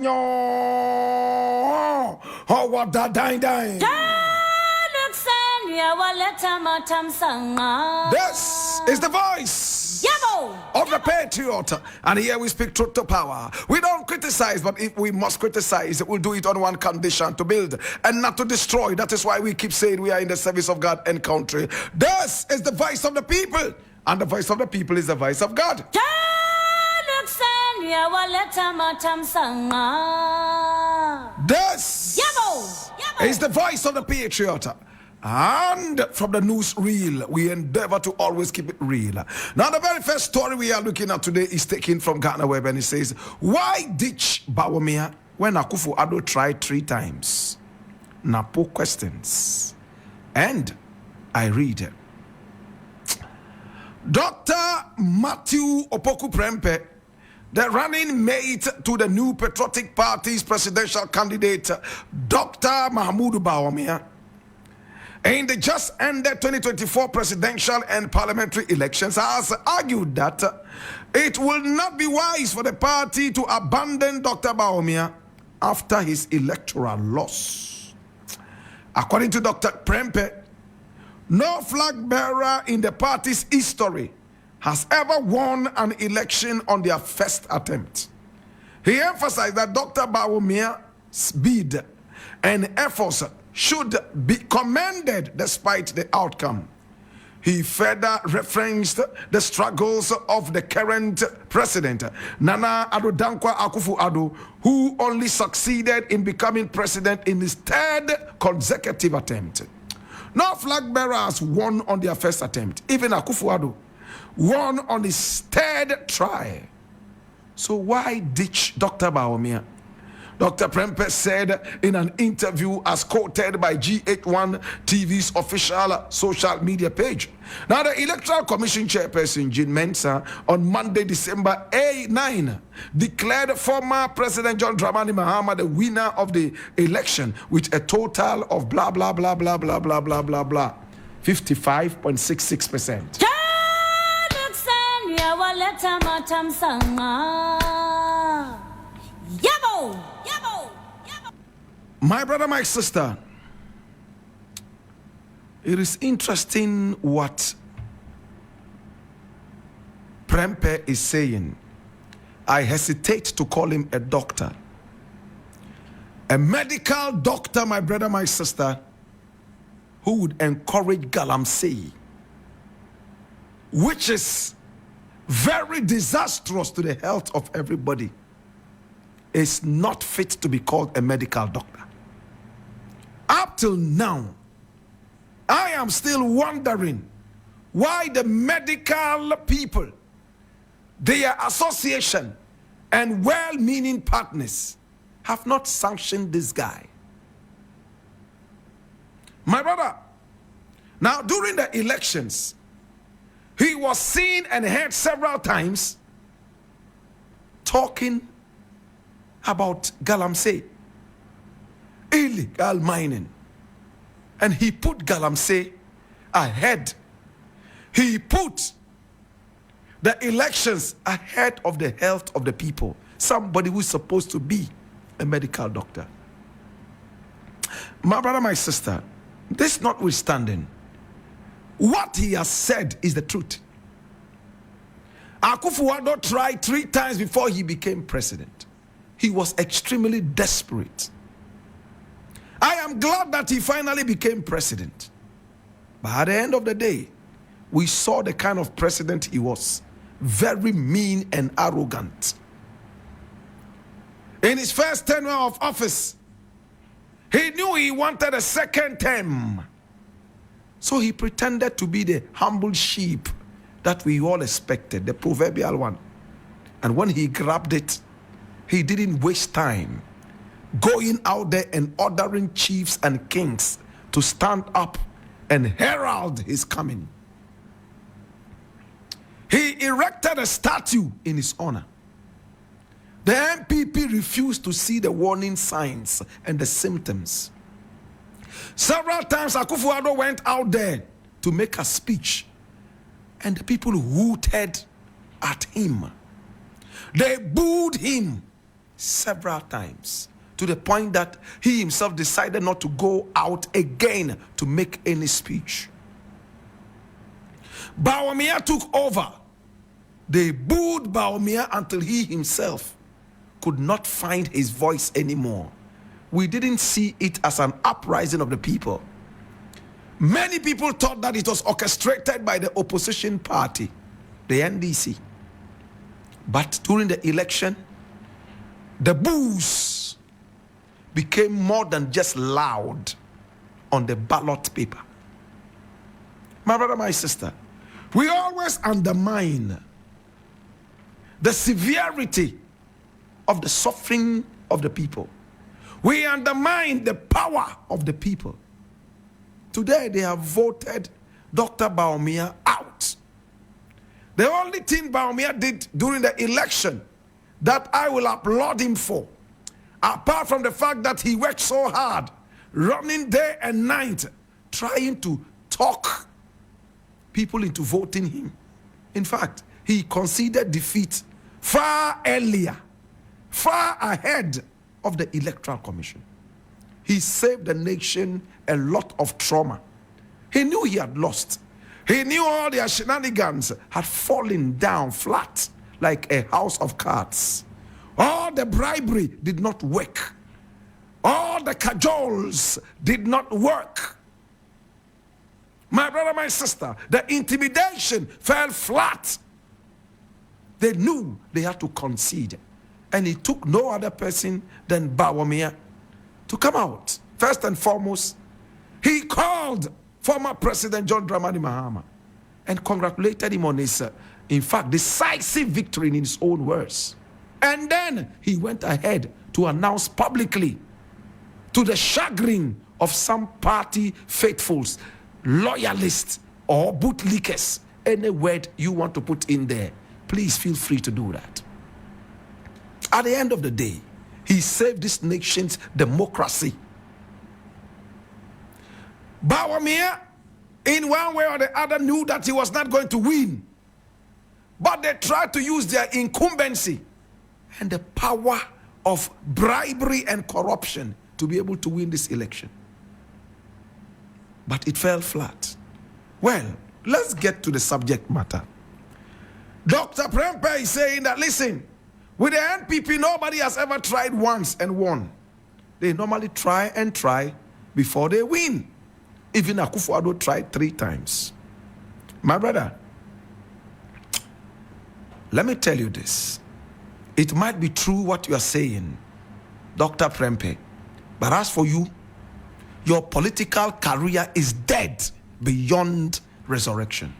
Oh, what that dying. This is the voice of the patriot. And here we speak truth to power. We don't criticize, but if we must criticize, we'll do it on one condition: to build and not to destroy. That is why we keep saying we are in the service of God and country. This is the voice of the people. And the voice of the people is the voice of God. This is the voice of the patriot. And from the news reel, we endeavor to always keep it real. Now, the very first story we are looking at today is taken from Ghana Web, and it says, why ditch Bawumia when Akufo-Addo tried 3 times? Napo questions. And I read, Dr. Matthew Opoku Prempah, the running mate to the new Patriotic Party's presidential candidate, Dr. Mahamudu Bawumia, in the just ended 2024 presidential and parliamentary elections, has argued that it will not be wise for the party to abandon Dr. Bawumia after his electoral loss. According to Dr. Prempah, no flag bearer in the party's history has ever won an election on their first attempt. He emphasized that Dr. Bawumia's bid and efforts should be commended despite the outcome. He further referenced the struggles of the current president, Nana Addo Dankwa Akufo-Addo, who only succeeded in becoming president in his 3rd consecutive attempt. No flag bearers won on their first attempt. Even Akufo-Addo won on his 3rd try. So why ditch Dr. Bawumia? Dr. Prempah said in an interview as quoted by GH1 TV's official social media page. Now, the Electoral Commission chairperson, Jean Mensah, on Monday, December 9, declared former President John Dramani Mahama the winner of the election with a total of blah, blah, blah, blah, blah, blah, blah, blah, blah, 55.66%. My brother, my sister, it is interesting what Prempah is saying. I hesitate to call him a doctor. A medical doctor, my brother, my sister, who would encourage galamsey, which is very disastrous to the health of everybody, is not fit to be called a medical doctor. Up till now, I am still wondering why the medical people, their association and well-meaning partners have not sanctioned this guy. My brother, now during the elections, he was seen and heard several times talking about galamsey, illegal mining. And he put galamsey ahead. He put the elections ahead of the health of the people. Somebody who's supposed to be a medical doctor. My brother, my sister, this notwithstanding, what he has said is the truth. Akufo-Addo tried 3 times before he became president. He was extremely desperate. I am glad that he finally became president. But at the end of the day, we saw the kind of president he was. Very mean and arrogant. In his first tenure of office, he knew he wanted a 2nd term. So he pretended to be the humble sheep that we all expected, the proverbial one. And when he grabbed it, he didn't waste time going out there and ordering chiefs and kings to stand up and herald his coming. He erected a statue in his honor. The MPP refused to see the warning signs and the symptoms. Several times Akufo-Addo went out there to make a speech, and the people hooted at him. They booed him. several times, to the point that he himself decided not to go out again to make any speech. Bawumia took over. They booed Bawumia until he himself could not find his voice anymore. We didn't see it as an uprising of the people. Many people thought that it was orchestrated by the opposition party, the NDC. But during the election, the boos became more than just loud on the ballot paper. My brother, my sister, we always undermine the severity of the suffering of the people. We undermine the power of the people. Today they have voted Dr. Bawumia out. The only thing Bawumia did during the election that I will applaud him for, apart from the fact that he worked so hard, running day and night, trying to talk people into voting him. In fact, he conceded defeat far earlier, far ahead of the Electoral Commission. He saved the nation a lot of trauma. He knew he had lost. He knew all their shenanigans had fallen down flat like a house of cards. All the bribery did not work. All the cajoles did not work. My brother, my sister, the intimidation fell flat. They knew they had to concede. And it took no other person than Bawumia to come out. First and foremost, he called former President John Dramani Mahama and congratulated him on his, in fact, decisive victory in his own words. And then he went ahead to announce publicly, to the chagrin of some party faithfuls, loyalists, or bootlickers, any word you want to put in there, please feel free to do that. At the end of the day, he saved this nation's democracy. Bawumia, in one way or the other, knew that he was not going to win. But they tried to use their incumbency and the power of bribery and corruption to be able to win this election. But it fell flat. Well, let's get to the subject matter. Dr. Prempah is saying that, listen, with the NPP, nobody has ever tried once and won. They normally try and try before they win. Even Akufo-Addo tried 3 times. My brother, let me tell you this. It might be true what you are saying, Dr. Prempah, but as for you, your political career is dead beyond resurrection.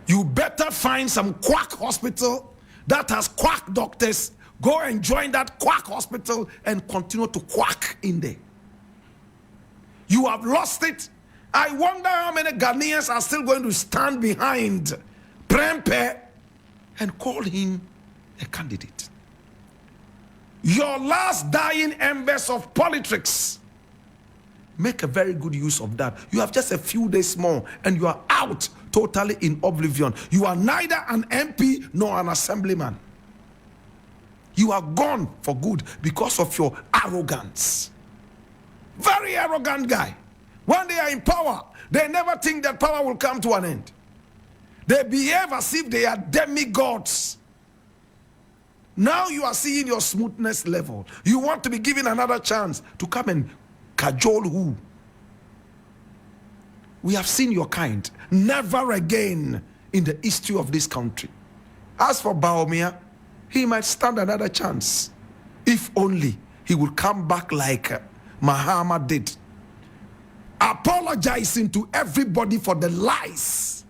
You better find some quack hospital that has quack doctors, go and join that quack hospital and continue to quack in there. You have lost it. I wonder how many Ghanaians are still going to stand behind Prempah and call him a candidate. Your last dying embers of politics, make a very good use of that. You have just a few days more and you are out totally in oblivion. You are neither an MP nor an assemblyman. You are gone for good because of your arrogance. Very arrogant guy. When they are in power, they never think that power will come to an end. They behave as if they are demigods. Now you are seeing your smoothness level. You want to be given another chance to come and cajole who? We have seen your kind. Never again in the history of this country. As for Bawumia, he might stand another chance. If only he would come back like Mahama did. Apologizing to everybody for the lies.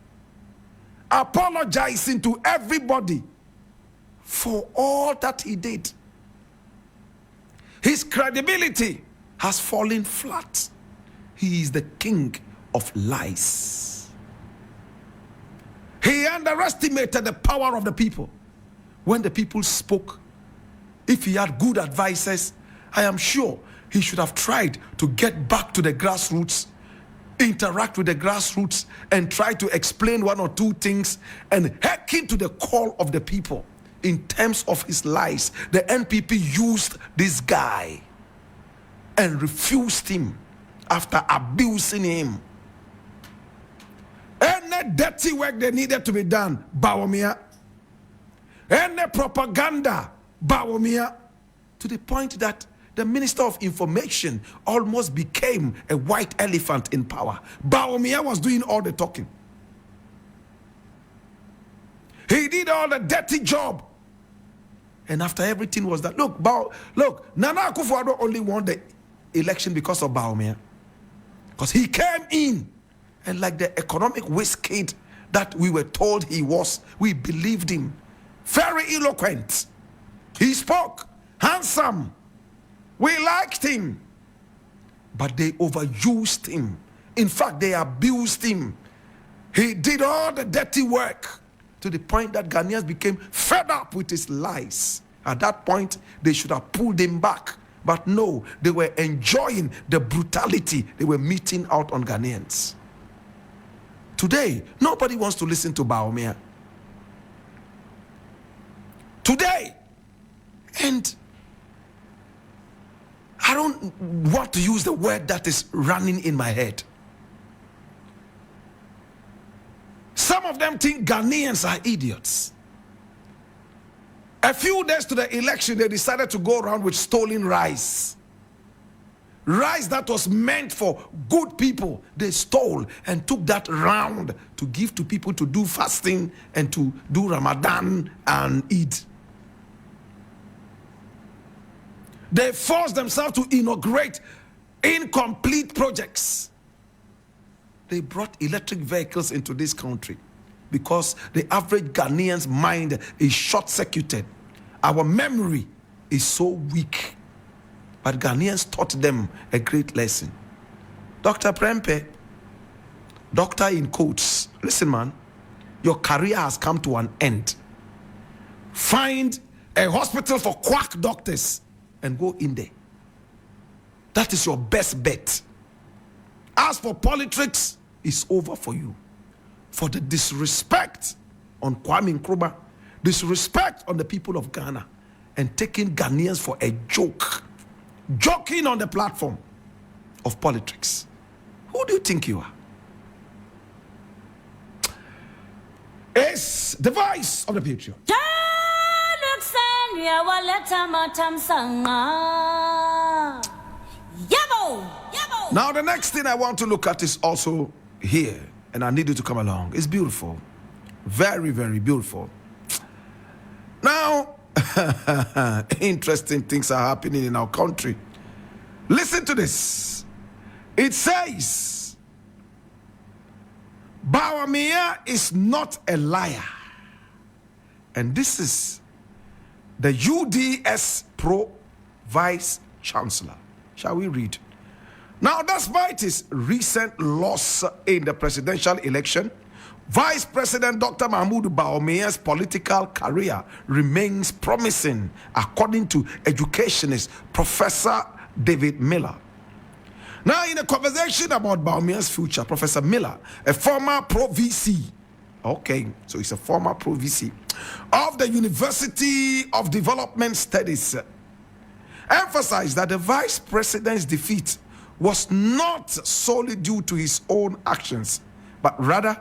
Apologizing to everybody for all that he did. His credibility has fallen flat. He is the king of lies. He underestimated the power of the people. When the people spoke, if he had good advisors, I am sure he should have tried to get back to the grassroots, interact with the grassroots, and try to explain 1 or 2 things and hearken to the call of the people. in terms of his lies. The NPP used this guy and refused him after abusing him. Any dirty work that needed to be done, Bawumia. Any propaganda, Bawumia. To the point that the Minister of Information almost became a white elephant in power. Bawumia was doing all the talking. He did all the dirty job. And after everything was that, look, Nana Akufo-Addo only won the election because of Bawumia. Because he came in, and like the economic whiz kid that we were told he was, we believed him. Very eloquent. He spoke, handsome. We liked him. But they overused him. In fact, they abused him. He did all the dirty work to the point that Ghanaians became fed up with his lies. At that point, they should have pulled him back. But no, they were enjoying the brutality they were meting out on Ghanaians. Today, nobody wants to listen to Bawumia. Today. And I don't want to use the word that is running in my head. Some of them think Ghanaians are idiots. A few days to the election, they decided to go around with stolen rice. Rice that was meant for good people, they stole and took that round to give to people to do fasting and to do Ramadan and Eid. They forced themselves to inaugurate incomplete projects. They brought electric vehicles into this country because the average Ghanaian's mind is short-circuited. Our memory is so weak. But Ghanaians taught them a great lesson. Dr. Prempah, doctor in quotes, listen man, your career has come to an end. Find a hospital for quack doctors and go in there. That is your best bet. As for politics, it's over for you. For the disrespect on Kwame Nkrumah, disrespect on the people of Ghana, and taking Ghanaians for a joke, joking on the platform of politics. Who do you think you are? It's the voice of the future. Now the next thing I want to look at is also here, and I need you to come along. It's beautiful. Very, very beautiful. Now, interesting things are happening in our country. Listen to this. It says, Bawumia is not a liar. And this is the UDS Pro Vice Chancellor. Shall we read? Now, despite his recent loss in the presidential election, Vice President Dr. Mahamudu Bawumia's political career remains promising, according to educationist Professor David Miller. Now, in a conversation about Bawumia's future, Professor Miller, a former pro-VC, okay, so he's a former pro-VC of the University of Development Studies, emphasized that the vice president's defeat was not solely due to his own actions, but rather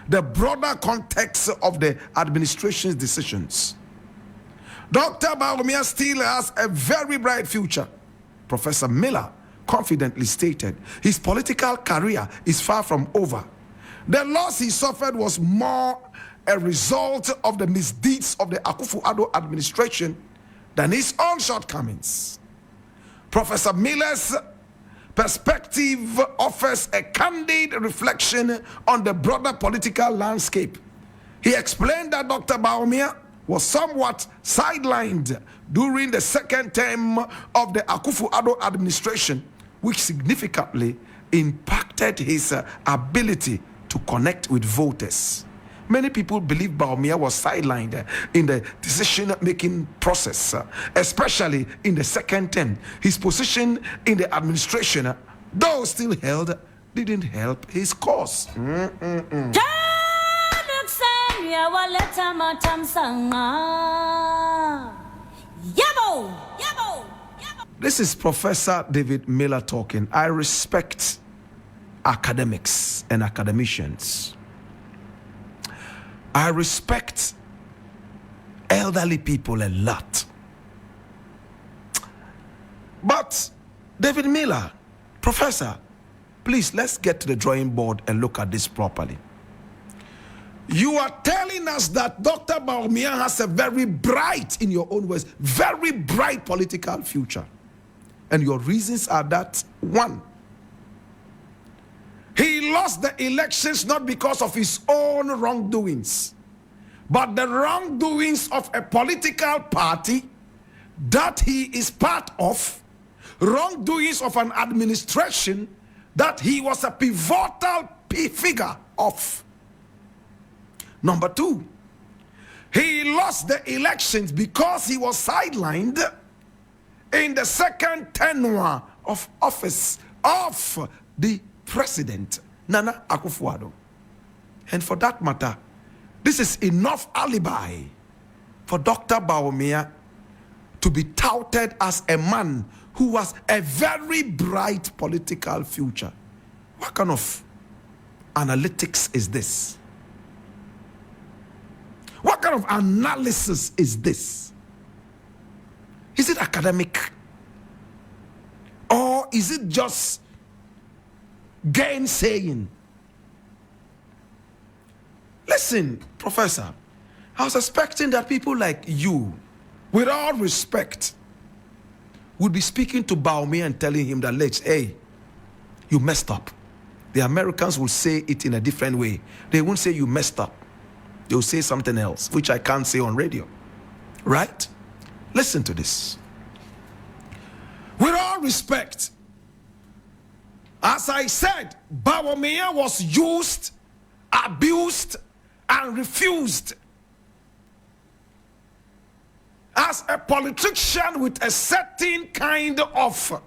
the broader context of the administration's decisions. Dr. Bawumia still has a very bright future, Professor Miller confidently stated. His political career is far from over. The loss he suffered was more a result of the misdeeds of the Akufo-Addo administration than his own shortcomings. Professor Miller's perspective offers a candid reflection on the broader political landscape. He explained that Dr. Bawumia was somewhat sidelined during the second term of the Akufo-Addo administration, which significantly impacted his ability to connect with voters. Many people believe Bawumia was sidelined in the decision-making process, especially in the second term. His position in the administration, though still held, didn't help his cause. This is Professor David Miller talking. I respect academics and academicians. I respect elderly people a lot. But David Miller, Professor, please, let's get to the drawing board and look at this properly. You are telling us that Dr. Bawumia has a very bright, in your own words, very bright political future. And your reasons are that, one, he lost the elections not because of his own wrongdoings, but the wrongdoings of a political party that he is part of, wrongdoings of an administration that he was a pivotal figure of. Number two, he lost the elections because he was sidelined in the second tenure of office of the President Nana Akufo-Addo. And for that matter, this is enough alibi for Dr. Bawumia to be touted as a man who has a very bright political future. What kind of analytics is this? What kind of analysis is this? Is it academic? Or is it just gainsaying? Listen, Professor, I was expecting that people like you, with all respect, would be speaking to Bawumia and telling him that, hey, you messed up. The Americans will say it in a different way. They won't say you messed up. They'll say something else, which I can't say on radio. Right? Listen to this. With all respect, as I said, Bawumia was used, abused, and refused. As a politician with a certain kind of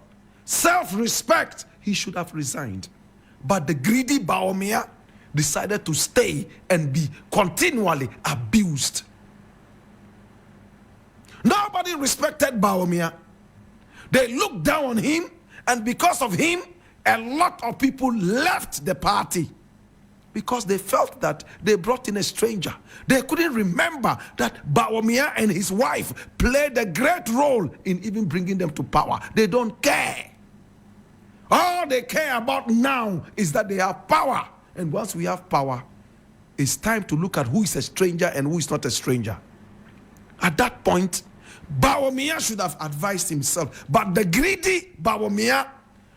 self-respect, he should have resigned. But the greedy Bawumia decided to stay and be continually abused. Nobody respected Bawumia. They looked down on him, and because of him, a lot of people left the party because they felt that they brought in a stranger. They couldn't remember that Bawumia and his wife played a great role in even bringing them to power. They don't care. All they care about now is that they have power. And once we have power, it's time to look at who is a stranger and who is not a stranger. At that point, Bawumia should have advised himself. But the greedy Bawumia,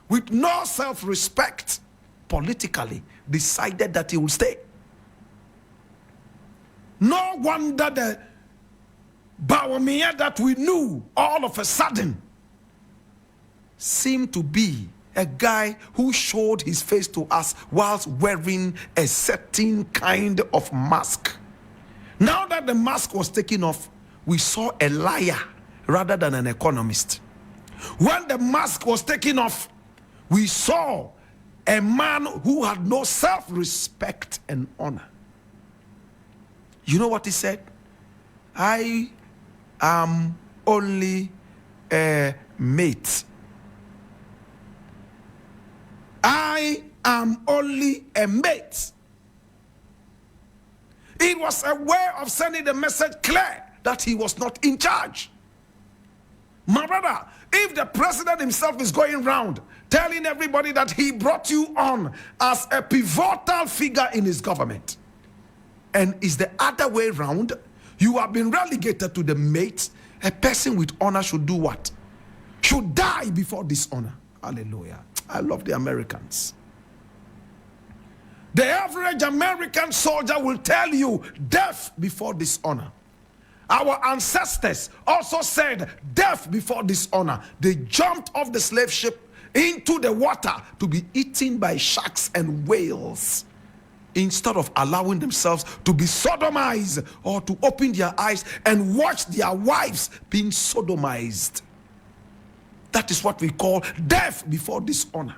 with no self-respect, politically decided that he would stay. No wonder the Bawumia that we knew all of a sudden seemed to be a guy who showed his face to us whilst wearing a certain kind of mask. Now that the mask was taken off, we saw a liar rather than an economist. When the mask was taken off, we saw a man who had no self-respect and honor. You know what he said? I am only a mate. I am only a mate. It was a way of sending the message clear that he was not in charge. My brother, if the president himself is going round telling everybody that he brought you on as a pivotal figure in his government, and is the other way round, you have been relegated to the mate, a person with honor should do what? Should die before dishonor. Hallelujah. I love the Americans. The average American soldier will tell you death before dishonor. Our ancestors also said death before dishonor. They jumped off the slave ship into the water to be eaten by sharks and whales instead of allowing themselves to be sodomized or to open their eyes and watch their wives being sodomized. That is what we call death before dishonor.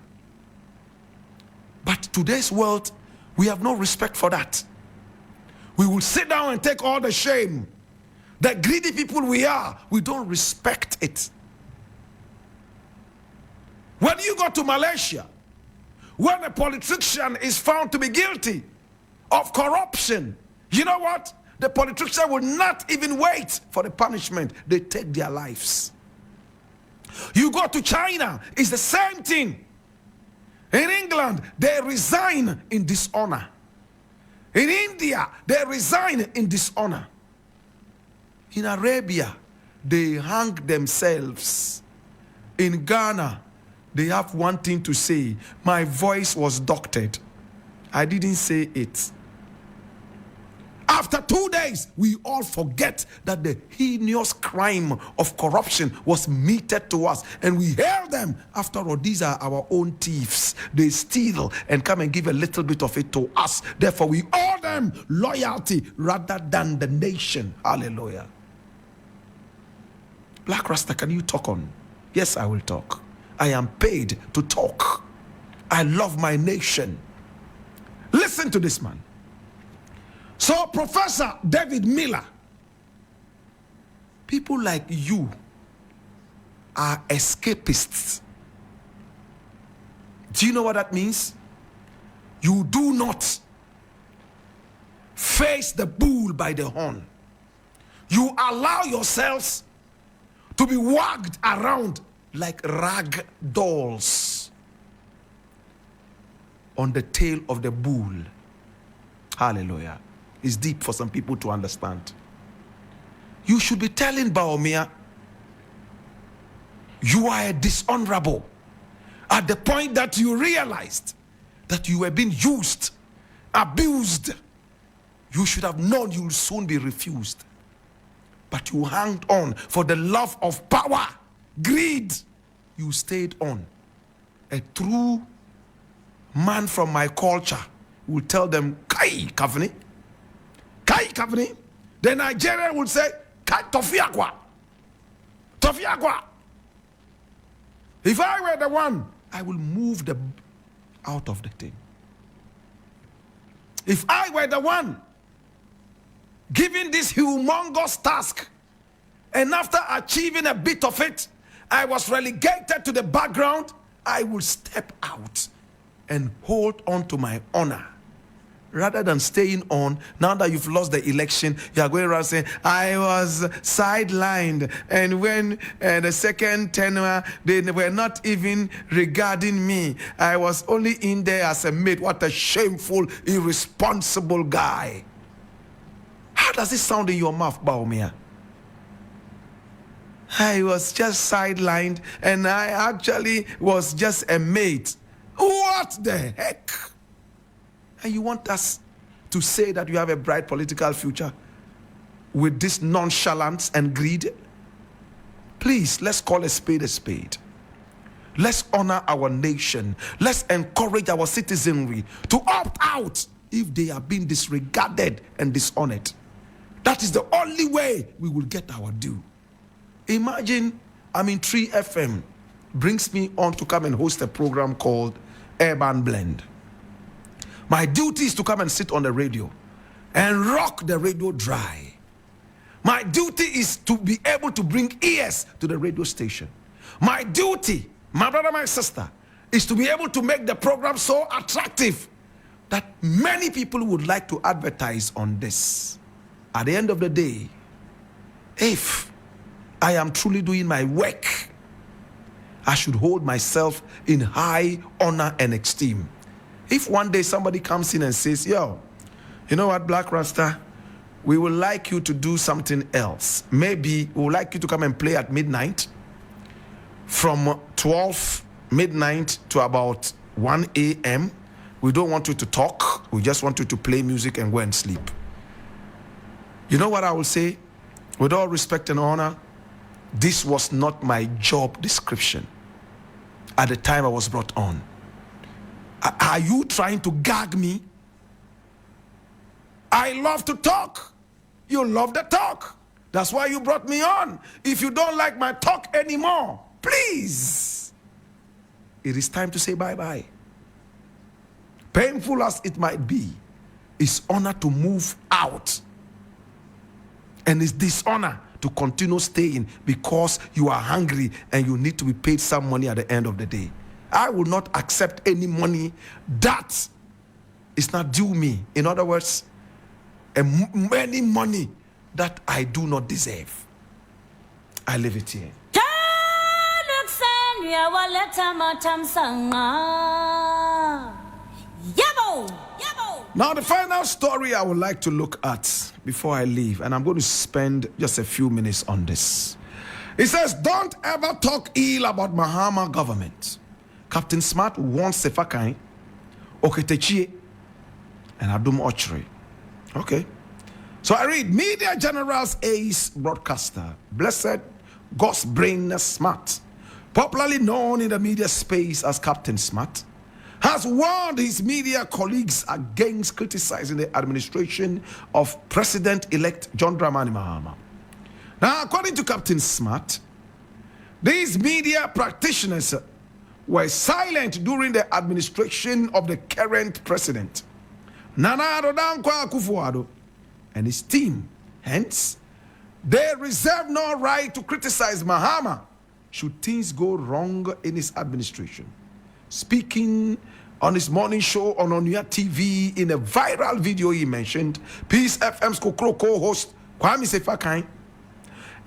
But today's world, we have no respect for that. We will sit down and take all the shame. The greedy people we are, we don't respect it. When you go to Malaysia, when a politician is found to be guilty of corruption, you know what? The politician will not even wait for the punishment. They take their lives. You go to China, it's the same thing. In England, they resign in dishonor. In India, they resign in dishonor. In Arabia, they hang themselves. In Ghana, they have one thing to say: my voice was doctored. I didn't say it. After 2 days, we all forget that the heinous crime of corruption was meted to us, and we hail them. After all, these are our own thieves. They steal and come and give a little bit of it to us. Therefore, we owe them loyalty rather than the nation. Hallelujah. Blakk Rasta, can you talk on? Yes, I will talk. I am paid to talk. I love my nation. Listen to this man. So, Professor David Miller, people like you are escapists. Do you know what that means? You do not face the bull by the horn. You allow yourselves to be wagged around like rag dolls on the tail of the bull. Hallelujah. It's deep for some people to understand. You should be telling Bawumia, you are a dishonorable. At the point that you realized that you were being used, abused, you should have known you will soon be refused. But you hanged on for the love of power, greed. You stayed on. A true man from my culture will tell them, Kai Kavni. Kai Kavni. The Nigerian would say, Kai Tofiakwa. Tofiakwa. If I were the one, I will move them out of the thing. If I were the one given this humongous task, and after achieving a bit of it, I was relegated to the background, I will step out and hold on to my honor. Rather than staying on, now that you've lost the election, you are going around saying, I was sidelined. And when the second tenure, they were not even regarding me. I was only in there as a mate. What a shameful, irresponsible guy. How does it sound in your mouth, Bawumia? I was just sidelined and I actually was just a mate. What the heck? And you want us to say that you have a bright political future with this nonchalance and greed? Please, let's call a spade a spade. Let's honor our nation. Let's encourage our citizenry to opt out if they are being disregarded and dishonored. That is the only way we will get our due. Imagine I'm in 3FM, brings me on to come and host a program called Urban Blend. My duty is to come and sit on the radio and rock the radio dry. My duty is to be able to bring ears to the radio station. My duty, my brother, my sister, is to be able to make the program so attractive that many people would like to advertise on this. At the end of the day, if I am truly doing my work, I should hold myself in high honor and esteem. If one day somebody comes in and says, yo, you know what, Blakk Rasta, we would like you to do something else. Maybe we would like you to come and play at midnight from 12 midnight to about 1 a.m. We don't want you to talk. We just want you to play music and go and sleep. You know what I will say? With all respect and honor, this was not my job description at the time I was brought on. Are you trying to gag me? I love to talk. You love the talk. That's why you brought me on. If you don't like my talk anymore, please, it is time to say bye-bye. Painful as it might be, It's honor to move out. And it's dishonor to continue staying because you are hungry and you need to be paid some money at the end of the day. I will not accept any money that is not due me. In other words, any money that I do not deserve. I leave it here. Now, the final story I would like to look at before I leave, and I'm going to spend just a few minutes on this. It says, don't ever talk ill about Mahama government. Captain Smart warns Sefakai, Oketechie, and Adum Ochre. Okay. So I read, Media General's ace broadcaster, Blessed God's Brain Smart, popularly known in the media space as Captain Smart, has warned his media colleagues against criticizing the administration of President-elect John Dramani Mahama. Now, according to Captain Smart, these media practitioners were silent during the administration of the current president, Nana Addo Dankwa Akufo-Addo, and his team. Hence, they reserve no right to criticize Mahama should things go wrong in his administration. Speaking on his morning show on Onuya TV in a viral video, he mentioned Peace FM's co-host Kwame Sefakai,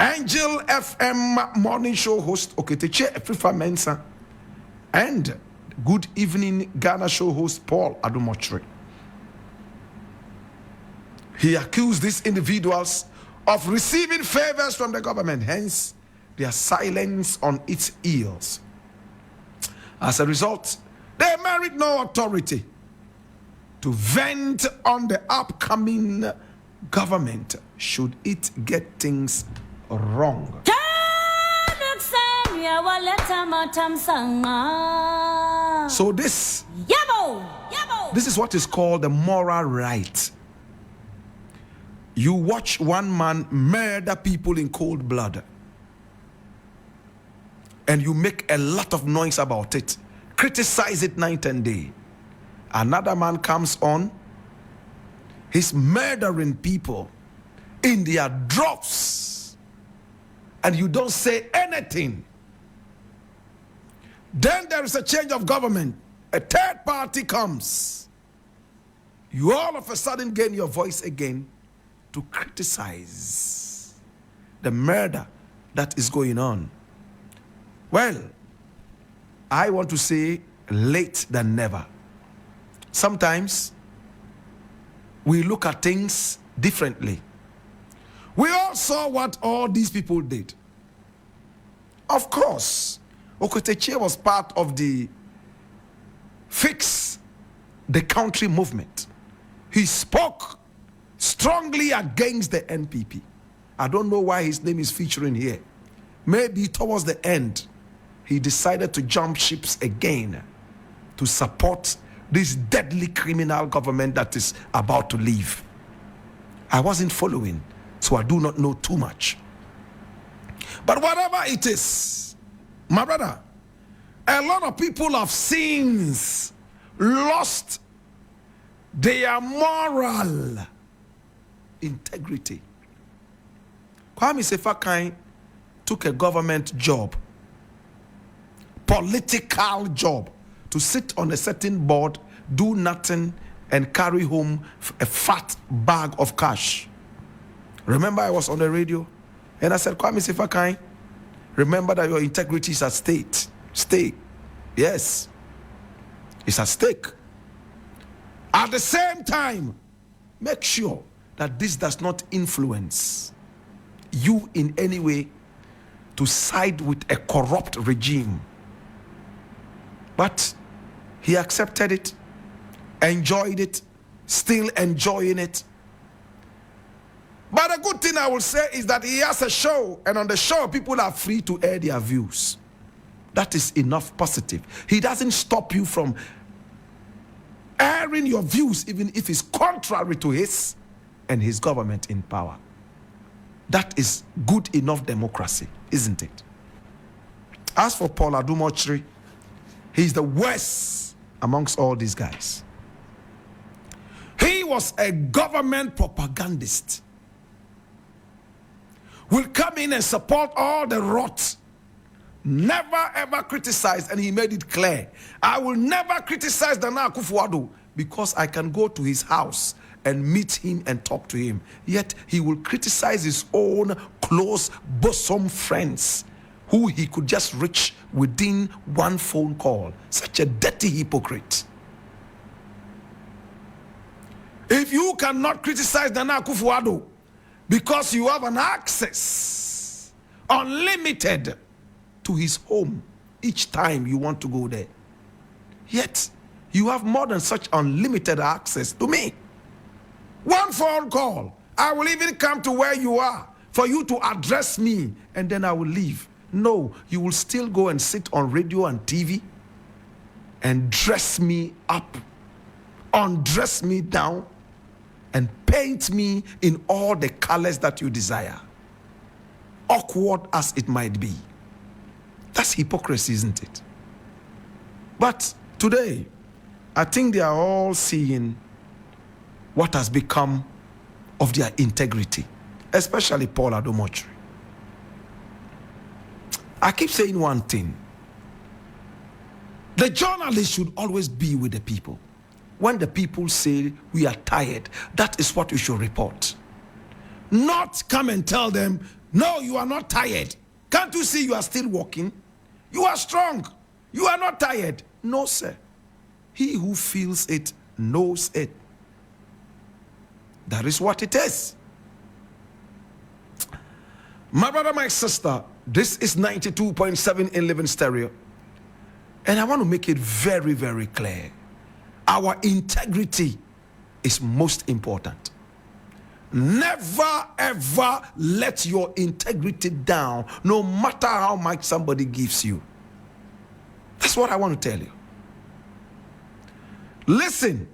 Angel FM morning show host Oketeche Efifa Mensa, and Good Evening Ghana show host Paul Adumochre. He accused these individuals of receiving favors from the government, hence their silence on its heels. As a result, they merit no authority to vent on the upcoming government should it get things wrong. So this is what is called the moral right. You watch one man murder people in cold blood, and you make a lot of noise about it, criticize it night and day. Another man comes on, he's murdering people in their droves, and you don't say anything. Then there is a change of government. A third party comes. You all of a sudden gain your voice again to criticize the murder that is going on. Well, I want to say late than never. Sometimes we look at things differently. We all saw what all these people did. Of course, Oketeche was part of the Fix the Country movement. He spoke strongly against the NPP. I don't know why his name is featuring here. Maybe towards the end, he decided to jump ships again to support this deadly criminal government that is about to leave. I wasn't following, so I do not know too much. But whatever it is, my brother, a lot of people have since lost their moral integrity. Kwame Sefakai took a government job, political job, to sit on a certain board, do nothing, and carry home a fat bag of cash. Remember, I was on the radio and I said, Kwame Sefakai, remember that your integrity is at stake. Yes, it's at stake. At the same time, make sure that this does not influence you in any way to side with a corrupt regime. But he accepted it, enjoyed it, still enjoying it. But a good thing I will say is that he has a show, and on the show, people are free to air their views. That is enough positive. He doesn't stop you from airing your views, even if it's contrary to his and his government in power. That is good enough democracy, isn't it? As for Paul Adumochre, he's the worst amongst all these guys. He was a government propagandist, will come in and support all the rot. Never ever criticize, and he made it clear, I will never criticize the Nana Akufo-Addo because I can go to his house and meet him and talk to him. Yet he will criticize his own close bosom friends who he could just reach within one phone call. Such a dirty hypocrite. If you cannot criticize the Nana Akufo-Addo because you have an access, unlimited, to his home each time you want to go there, yet you have more than such unlimited access to me. One phone call, I will even come to where you are for you to address me, and then I will leave. No, you will still go and sit on radio and TV and dress me up, undress me down, and paint me in all the colors that you desire, awkward as it might be. That's hypocrisy, isn't it? But today, I think they are all seeing what has become of their integrity, especially Paul Adomochri. I keep saying one thing. The journalist should always be with the people. When the people say we are tired, that is what you should report. Not come and tell them, no, you are not tired. Can't you see you are still walking? You are strong. You are not tired. No, sir. He who feels it knows it. That is what it is. My brother, my sister, this is 92.7 in Living Stereo. And I want to make it very, very clear. Our integrity is most important. Never ever let your integrity down, no matter how much somebody gives you. That's what I want to tell you. Listen,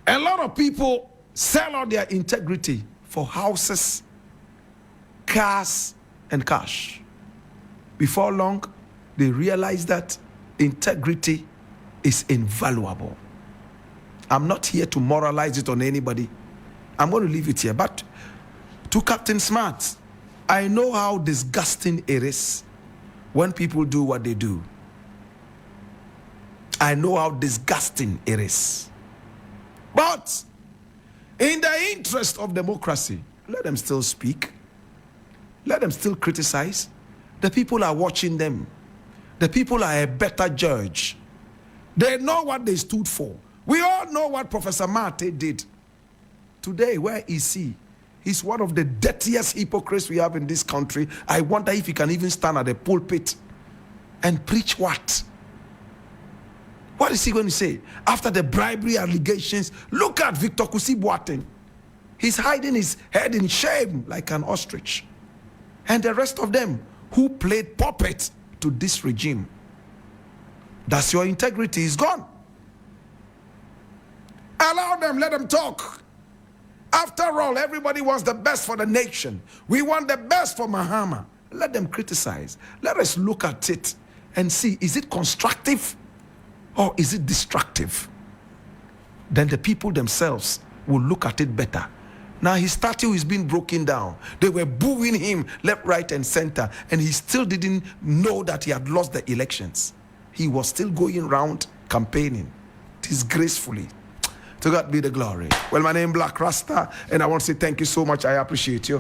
a lot of people sell out their integrity for houses, cars, and cash. Before long, they realize that integrity is invaluable. I'm not here to moralize it on anybody. I'm going to leave it here. But to Captain Smart, I know how disgusting it is when people do what they do. I know how disgusting it is. But in the interest of democracy, let them still speak. Let them still criticize. The people are watching them. The people are a better judge. They know what they stood for. We all know what Professor Mate did. Today, where is he? He's one of the dirtiest hypocrites we have in this country. I wonder if he can even stand at the pulpit and preach what? What is he going to say? After the bribery allegations, look at Victor Kusi Boateng. He's hiding his head in shame like an ostrich. And the rest of them who played puppet to this regime. That's your integrity is gone. Allow them, let them talk. After all, everybody wants the best for the nation. We want the best for Mahama. Let them criticize. Let us look at it and see, is it constructive or is it destructive? Then the people themselves will look at it better. Now his statue is being broken down. They were booing him left, right, and center, and he still didn't know that he had lost the elections. He was still going around campaigning disgracefully. To God be the glory. Well, my name is Blakk Rasta, and I want to say thank you so much. I appreciate you.